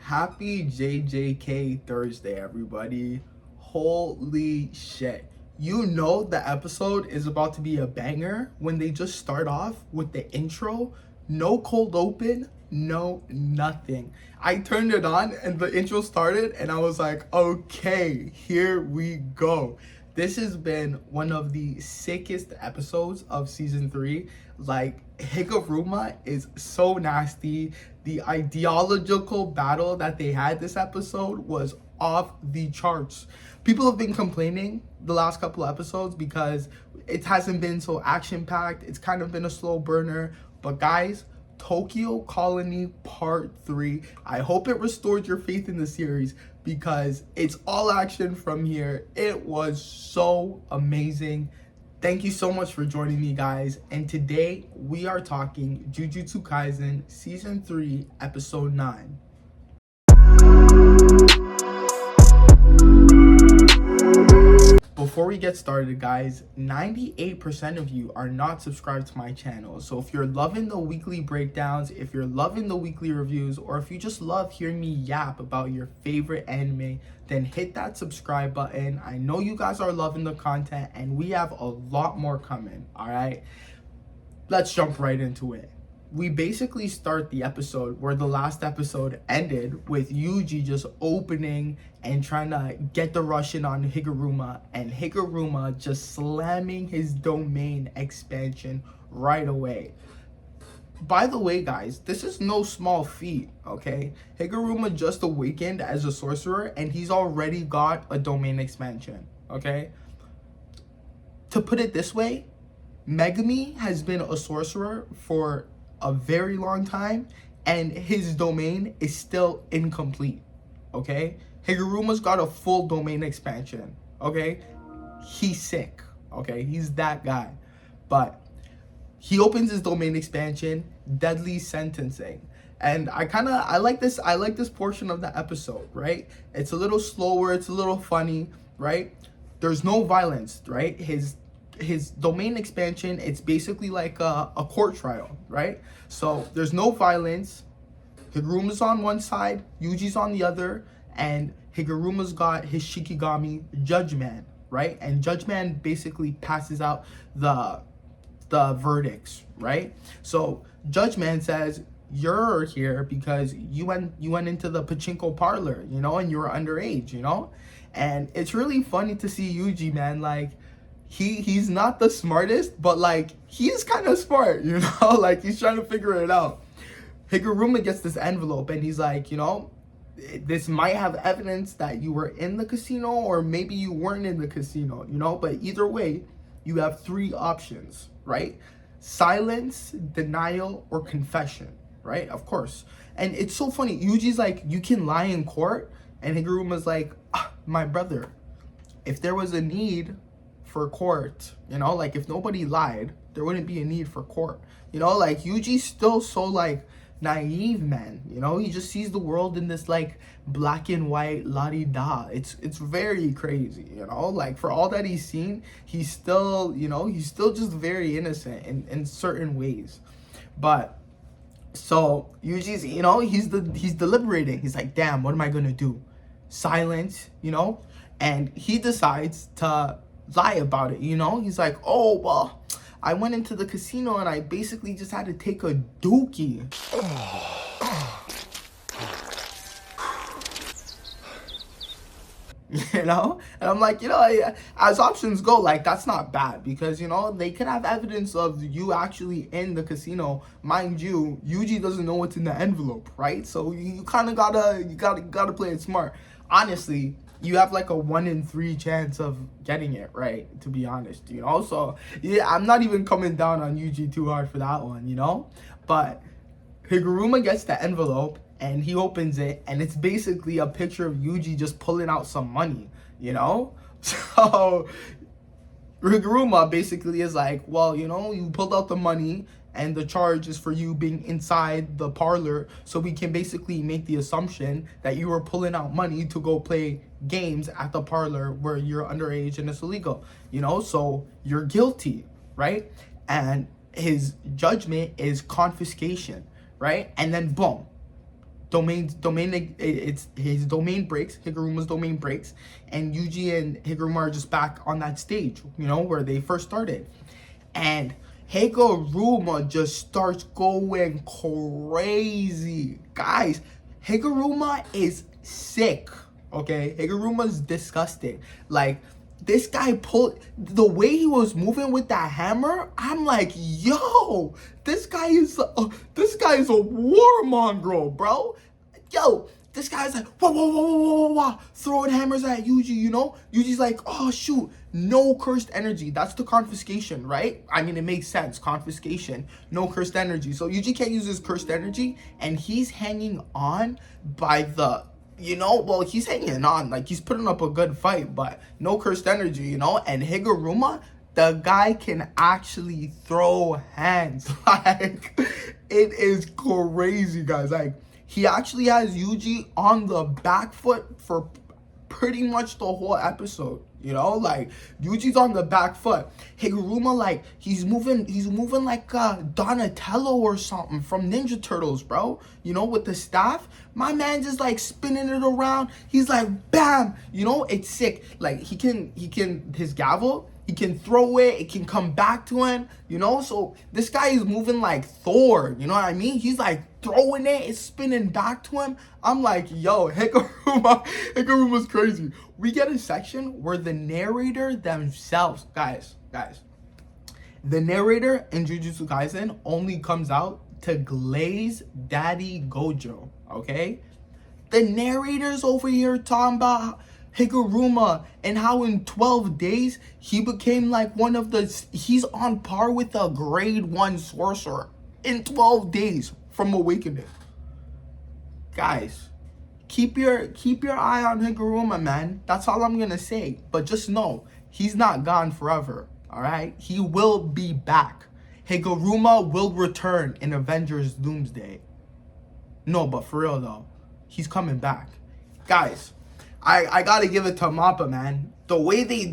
Happy JJK Thursday, everybody. Holy shit. You know the episode is about to be a banger when they just start off with the intro. No cold open, no nothing. I turned it on and the intro started and I was like, okay, here we go. This has been one of the sickest episodes of season 3. Like, Higuruma is so nasty. The ideological battle that they had this episode was off the charts. People have been complaining the last couple episodes because it hasn't been so action-packed. It's kind of been a slow burner. But guys, Tokyo Colony Part 3. I hope it restored your faith in the series because it's all action from here. It was so amazing. Thank you so much for joining me, guys. And today we are talking Jujutsu Kaisen Season 3, Episode 9. Before we get started, guys, 98% of you are not subscribed to my channel. So if you're loving the weekly breakdowns, if you're loving the weekly reviews, or if you just love hearing me yap about your favorite anime, then hit that subscribe button. I know you guys are loving the content and we have a lot more coming, all right? Let's jump right into it. We basically start the episode where the last episode ended with Yuji just opening and trying to get the Russian on Higuruma, and Higuruma just slamming his domain expansion right away. By the way, guys, this is no small feat, okay? Higuruma just awakened as a sorcerer and he's already got a domain expansion, okay? To put it this way, Megumi has been a sorcerer for a very long time and his domain is still incomplete, okay? Higuruma's got a full domain expansion, okay? He's sick, okay? He's that guy. But he opens his domain expansion, deadly sentencing. And I like this portion of the episode, right? It's a little slower, it's a little funny, right? There's no violence, right? His domain expansion, it's basically like a court trial, right? So there's no violence. Higuruma's on one side, Yuji's on the other, and Higuruma's got his Shikigami Judge Man, right? And Judge Man basically passes out the verdicts, right? So Judge Man says, you're here because you went into the pachinko parlor, you know, and you were underage, you know? And it's really funny to see Yuji, man, like, he's not the smartest, but like he's kind of smart, you know, like he's trying to figure it out. Higuruma gets this envelope and he's like, you know, this might have evidence that you were in the casino or maybe you weren't in the casino, you know, but either way, you have 3 options, right? Silence, denial, or confession, right? Of course. And it's so funny. Yuji's like, you can lie in court, and Higuruma's like, my brother, if there was a need for court, you know, like if nobody lied, there wouldn't be a need for court, you know, like Yuji's still so like naive, man, you know, he just sees the world in this like black and white la-di-da. It's very crazy, you know, like for all that he's seen, he's still, you know, he's still just very innocent in certain ways. But so Yuji's, you know, he's deliberating. He's like, damn, what am I gonna do? Silence, you know, and he decides to lie about it, you know. He's like, oh, well, I went into the casino and I basically just had to take a dookie. You know, and I'm like, you know, as options go, like that's not bad because, you know, they could have evidence of you actually in the casino. Mind you, Yuji doesn't know what's in the envelope, right? So you kind of gotta play it smart. Honestly, you have like a 1 in 3 chance of getting it right, to be honest, you know. So yeah, I'm not even coming down on Yuji too hard for that one, you know. But Higuruma gets the envelope and he opens it and it's basically a picture of Yuji just pulling out some money, you know. So Higuruma basically is like, well, you know, you pulled out the money and the charge is for you being inside the parlor, so we can basically make the assumption that you were pulling out money to go play games at the parlor where you're underage and it's illegal, you know, so you're guilty, right? And his judgment is confiscation, right? And then boom, it's his domain breaks, Higuruma's domain breaks, and Yuji and Higuruma are just back on that stage, you know, where they first started. And Higuruma just starts going crazy. Guys, Higuruma is sick, okay? Higuruma's disgusting. Like, this guy pulled, the way he was moving with that hammer, I'm like, yo, this guy is a warmonger, bro. Yo, this guy's like, whoa, whoa, whoa, whoa, whoa, whoa, throwing hammers at Yuji, you know? Yuji's like, oh, shoot, no cursed energy. That's the confiscation, right? I mean, it makes sense, confiscation, no cursed energy. So Yuji can't use his cursed energy, and he's hanging on by the, you know, well, he's hanging on, like, he's putting up a good fight, but no cursed energy, you know? And Higuruma, the guy can actually throw hands. Like, it is crazy, guys. Like, he actually has Yuji on the back foot for pretty much the whole episode, you know? Like, Yuji's on the back foot. Higuruma, like, he's moving like Donatello or something from Ninja Turtles, bro. You know, with the staff. My man just, like, spinning it around. He's like, bam! You know, it's sick. Like, he can, his gavel, he can throw it, it can come back to him, you know? So, this guy is moving like Thor, you know what I mean? He's like throwing it, it's spinning back to him. I'm like, yo, Higuruma's crazy. We get a section where the narrator themselves, guys, the narrator in Jujutsu Kaisen only comes out to glaze Daddy Gojo, okay? The narrator's over here talking about Higuruma and how in 12 days he became like he's on par with a grade 1 sorcerer in 12 days from awakening. Guys, keep your eye on Higuruma, man. That's all I'm gonna say. But just know, he's not gone forever, all right? He will be back. Higuruma will return in Avengers Doomsday. No, but for real though, he's coming back. Guys, I gotta give it to Mappa, man. The way they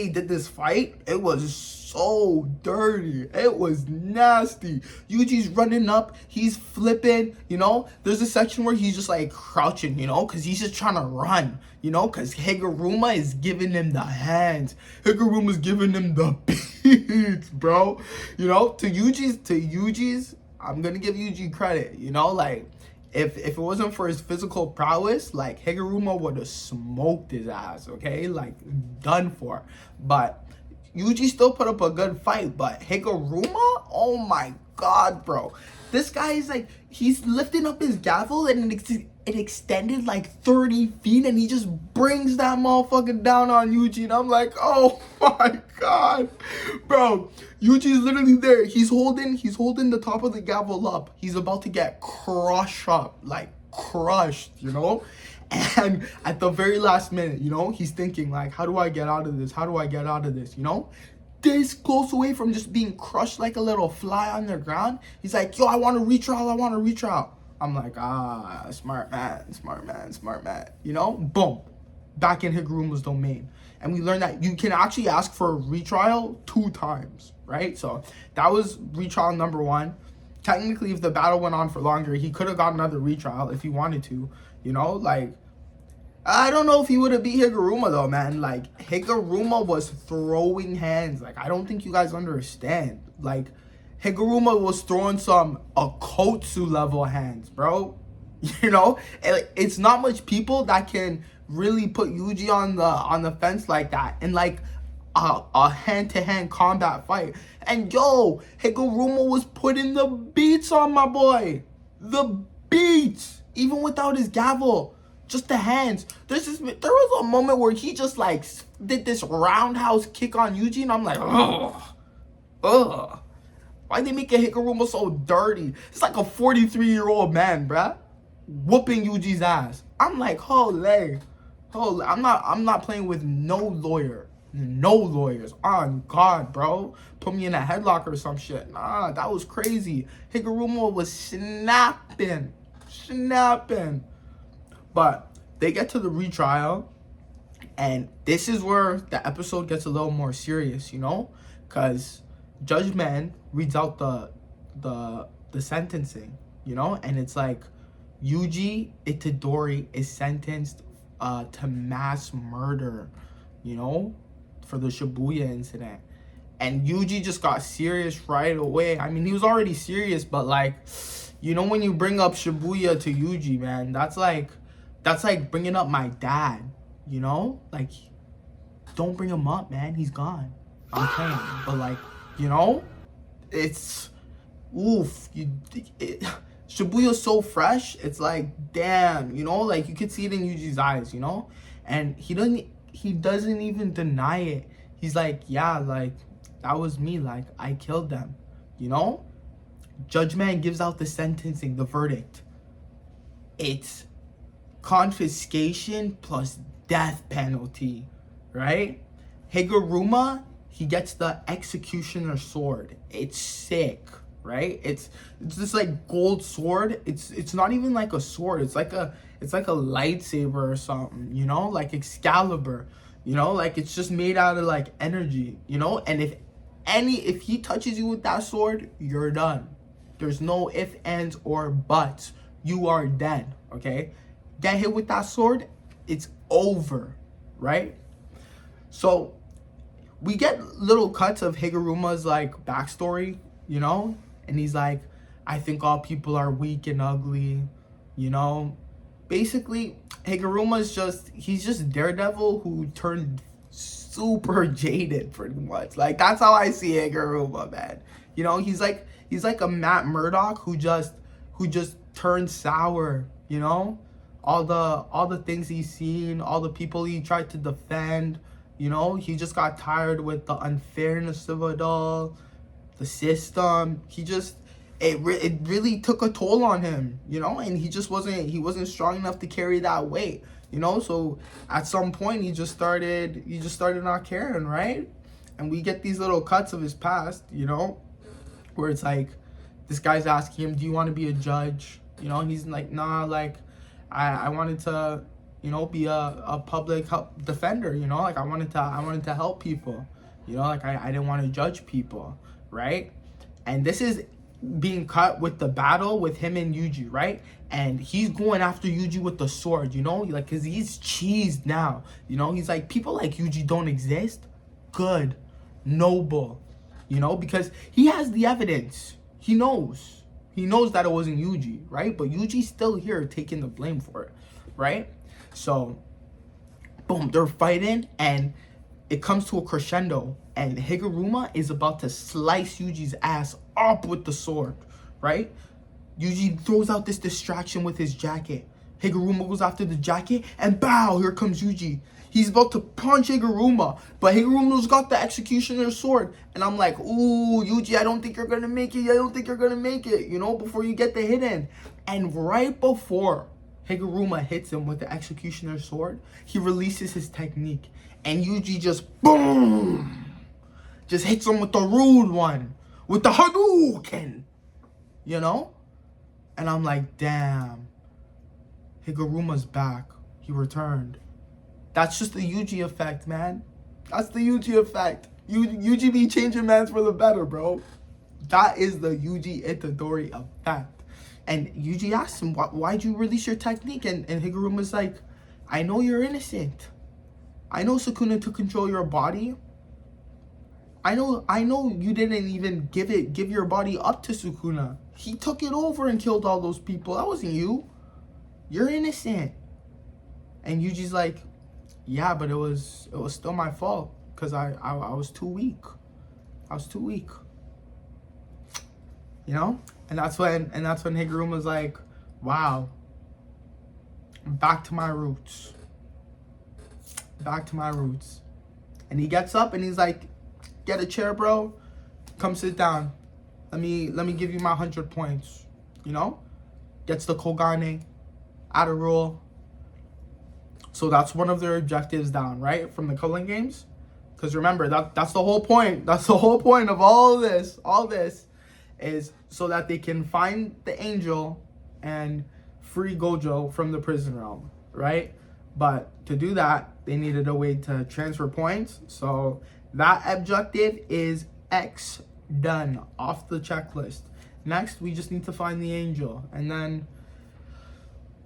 did this fight, it was so dirty. It was nasty. Yuji's running up, he's flipping, you know? There's a section where he's just like crouching, you know? Because he's just trying to run, you know? Because Higuruma is giving him the hands. Higuruma's giving him the beats, bro. You know? To Yuji's, I'm gonna give Yuji credit, you know? Like, if it wasn't for his physical prowess, like, Higuruma would have smoked his ass, okay? Like, done for. But Yuji still put up a good fight. But Higuruma, oh my god, bro. This guy is like, he's lifting up his gavel and it extended like 30 feet and he just brings that motherfucker down on Yuji. And I'm like, oh my god. Bro, Yuji's literally there. He's holding the top of the gavel up. He's about to get crushed up. Like, crushed, you know? And at the very last minute, you know, he's thinking like, how do I get out of this? How do I get out of this? You know? This close away from just being crushed like a little fly on the ground. He's like, yo, I want to retrial. I'm like, smart man. You know? Boom. Back in Higuruma's domain. And we learned that you can actually ask for a retrial 2 times, right? So that was retrial number 1. Technically, if the battle went on for longer, he could have got another retrial if he wanted to, you know? Like, I don't know if he would have beat Higuruma, though, man. Like, Higuruma was throwing hands. Like, I don't think you guys understand. Like, Higuruma was throwing some Akotsu level hands, bro. You know? And, like, it's not much people that can really put Yuji on the fence like that in, like, a hand-to-hand combat fight. And, yo, Higuruma was putting the beats on my boy. The beats. Even without his gavel. Just the hands. There was a moment where he just like did this roundhouse kick on Yuji, and I'm like, ugh. Why'd they make a Higuruma so dirty? It's like a 43-year-old man, bruh, whooping Yuji's ass. I'm like, holy. I'm not playing with no lawyer. No lawyers. On God, bro. Put me in a headlock or some shit. Nah, that was crazy. Higuruma was snapping. But they get to the retrial, and this is where the episode gets a little more serious, you know? Because Judge Man reads out the sentencing, you know? And it's like, Yuji Itadori is sentenced to mass murder, you know, for the Shibuya incident. And Yuji just got serious right away. I mean, he was already serious, but like, you know, when you bring up Shibuya to Yuji, man, that's like bringing up my dad, you know? Like, don't bring him up, man. He's gone. I'm saying. But like, you know, it's, oof. Shibuya's so fresh. It's like, damn, you know? Like, you could see it in Yuji's eyes, you know? And he doesn't even deny it. He's like, yeah, like, that was me. Like, I killed them, you know? Judge Man gives out the sentencing, the verdict. It's confiscation plus death penalty, right? Higuruma, he gets the executioner sword. It's sick, right? It's this like gold sword. It's not even like a sword. It's like a lightsaber or something, you know? Like Excalibur, you know? Like it's just made out of like energy, you know? And if he touches you with that sword, you're done. There's no ifs, ands, or buts. You are dead, okay? Get hit with that sword, it's over, right? So we get little cuts of Higuruma's like backstory, you know? And he's like, I think all people are weak and ugly, you know? Basically, he's just Daredevil who turned super jaded pretty much. Like, that's how I see Higuruma, man. You know, he's like a Matt Murdock who just turned sour, you know? All the things he's seen, all the people he tried to defend, you know? He just got tired with the unfairness of it all, the system. It really took a toll on him, you know? And he wasn't strong enough to carry that weight, you know? So at some point he just started not caring, right? And we get these little cuts of his past, you know, where it's like this guy's asking him, do you want to be a judge? You know, and he's like, nah, like I wanted to, you know, be a public defender, you know, like I wanted to help people, you know, like I didn't want to judge people, right? And this is being cut with the battle with him and Yuji, right? And he's going after Yuji with the sword, you know, like, cause he's cheesed now, you know. He's like, people like Yuji don't exist. Good, noble, you know, because he has the evidence. He knows that it wasn't Yuji, right? But Yuji's still here taking the blame for it, right? So, boom, they're fighting, and it comes to a crescendo, and Higuruma is about to slice Yuji's ass up with the sword, right? Yuji throws out this distraction with his jacket. Higuruma goes after the jacket, and bow, here comes Yuji. He's about to punch Higuruma, but Higuruma's got the executioner's sword. And I'm like, ooh, Yuji, I don't think you're going to make it. I don't think you're going to make it, you know, before you get the hit in. And right before Higuruma hits him with the executioner's sword, he releases his technique. And Yuji just, boom, just hits him with the rude one, with the Hadouken, you know? And I'm like, damn, Higuruma's back. He returned. That's just the Yuji effect, man. That's the Yuji effect. Yuji be changing mans for the better, bro. That is the Yuji Itadori effect. And Yuji asks him, why'd you release your technique? And Higuruma's like, I know you're innocent. I know Sukuna took control of your body. I know you didn't even give your body up to Sukuna. He took it over and killed all those people. That wasn't you. You're innocent. And Yuji's like, yeah, but it was still my fault because I was too weak. I was too weak. You know? And that's when Higuruma's like, wow, I'm back to my roots. Back to my roots. And he gets up and he's like, get a chair, bro. Come sit down. Let me give you my 100 points. You know? Gets the Kogane out of rule. So that's one of their objectives down, right? From the Culling Games. Because remember, that's the whole point. That's the whole point of all this. All this is so that they can find the angel and free Gojo from the prison realm, right? But to do that, they needed a way to transfer points. So that objective is X, done, off the checklist. Next, we just need to find the angel. And then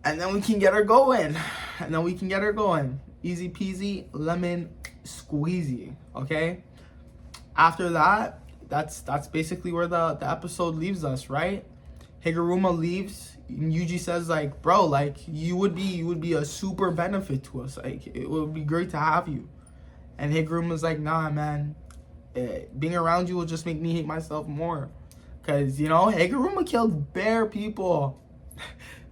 And then we can get her going. Easy peasy, lemon squeezy, okay? After that, that's basically where the episode leaves us, right? Higuruma leaves, and Yuji says, like, bro, like, you would be a super benefit to us. Like, it would be great to have you. And Higuruma's like, nah, man. Being around you will just make me hate myself more. Because, you know, Higuruma killed bare people.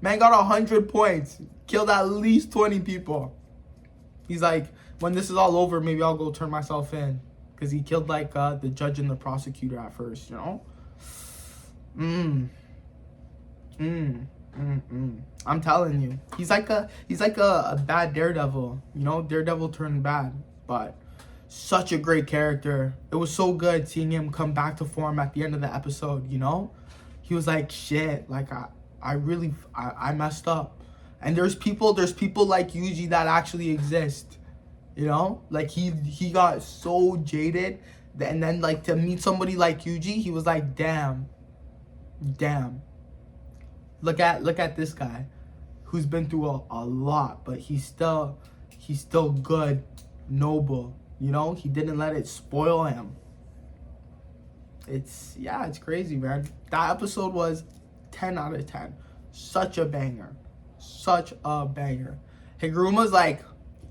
Man got 100 points. Killed at least 20 people. He's like, when this is all over, maybe I'll go turn myself in. Because he killed, like, the judge and the prosecutor at first, you know? I'm telling you. He's like a bad Daredevil. You know, Daredevil turned bad. But such a great character. It was so good seeing him come back to form at the end of the episode, you know? He was like, shit, like, I messed up. And there's people like Yuji that actually exist, you know? Like, he got so jaded, and then, like, to meet somebody like Yuji, he was like, damn. Look at this guy who's been through a lot, but he's still good, noble. You know, he didn't let it spoil him. It's crazy, man. That episode was 10 out of 10. Such a banger. Higuruma's like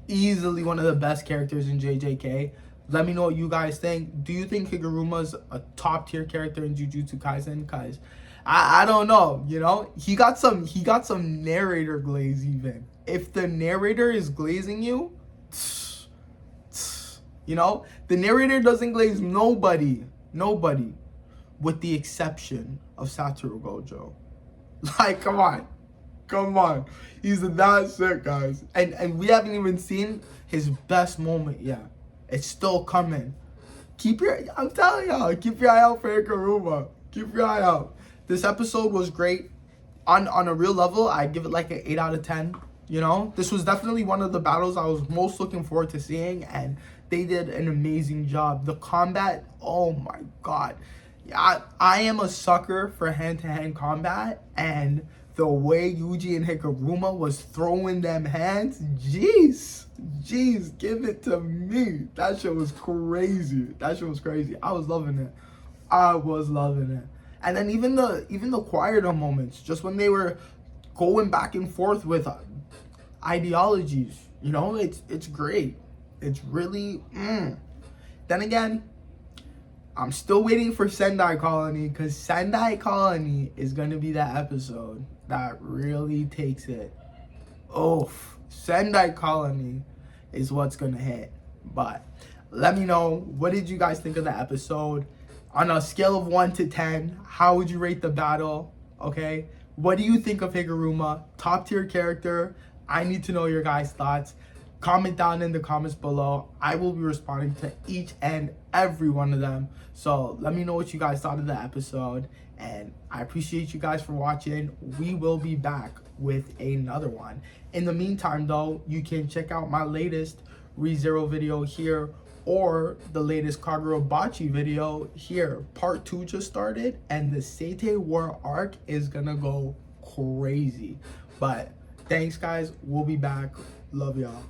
easily one of the best characters in JJK. Let me know what you guys think. Do you think Higuruma's a top tier character in Jujutsu Kaisen? Cause I don't know, you know? He got some narrator glaze even. If the narrator is glazing you, you know, the narrator doesn't glaze nobody, with the exception of Satoru Gojo. Like, come on, he's that sick, guys. And we haven't even seen his best moment yet. It's still coming. I'm telling y'all, keep your eye out for Higuruma. Keep your eye out. This episode was great. On a real level, I give it like an 8 out of 10. You know, this was definitely one of the battles I was most looking forward to seeing, and they did an amazing job. The combat, oh my god. I am a sucker for hand-to-hand combat, and the way Yuji and Higuruma was throwing them hands, jeez, give it to me. That shit was crazy. I was loving it. And then even the quieter moments, just when they were going back and forth with ideologies, you know, it's great. It's really Then again, I'm still waiting for Sendai Colony, because Sendai Colony is going to be that episode that really takes it. Oof. Sendai Colony is what's going to hit. But let me know, what did you guys think of the episode? On a scale of 1 to 10, how would you rate the battle? Okay? What do you think of Higuruma? Top tier character. I need to know your guys' thoughts. Comment down in the comments below. I will be responding to each and every one of them. So let me know what you guys thought of the episode. And I appreciate you guys for watching. We will be back with another one. In the meantime, though, you can check out my latest ReZero video here, or the latest Kagurabachi video here. Part 2 just started, and the Seitei War arc is gonna go crazy. But thanks, guys. We'll be back. Love y'all.